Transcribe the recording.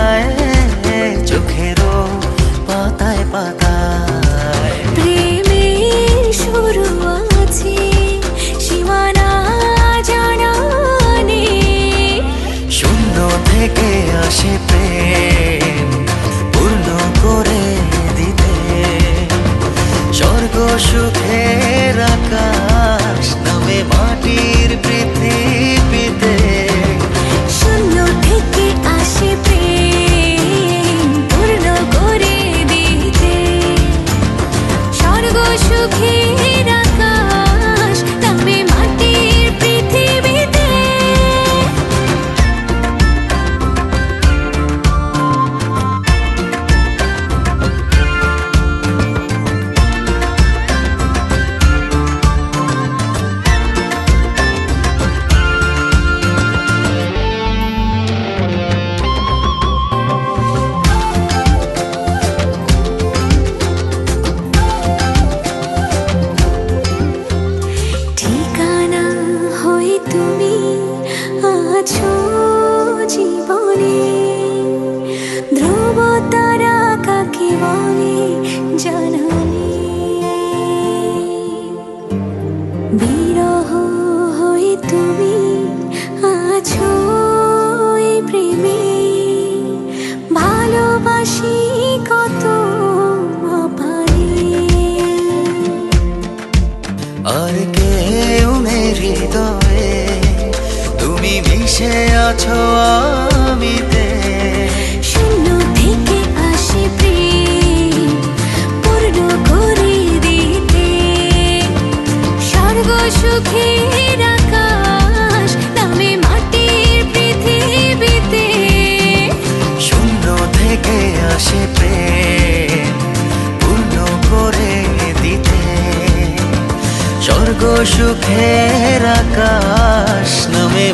যায় চোখেরও পাতায় পাতায়। প্রেমের শুরু আছে সীমানা জানা নেই, শূন্য থেকে আসে প্রেম পূর্ণ করে দিতে। স্বর্গ সুখের আকাশ নামে মাটির পৃথিবীতে। শূন্য থেকে আসে প্রেম পূর্ণ করে দিতে। স্বর্গ সুখের আকাশ নামে মাটির পৃথিবীতে। ঠিকানা হয়ে তুমি আছো জীবনে, ধ্রুব তারা কাকে বলে জানা নেই। বিরহ হয়ে তুমি আছো এই প্রেমে, ভালোবাসি কত অপারে। আর কেউ নেই হৃদয়ে, তুমি মিশে আছো আমিতে। শূন্য থেকে আসে প্রেম পূর্ণ করে দিতে। স্বর্গ সুখের আকাশ নামে মাটির পৃথিবীতে। শূন্য থেকে আসে প্রেম পূর্ণ করে দিতে। স্বর্গ সুখের আকাশ নামে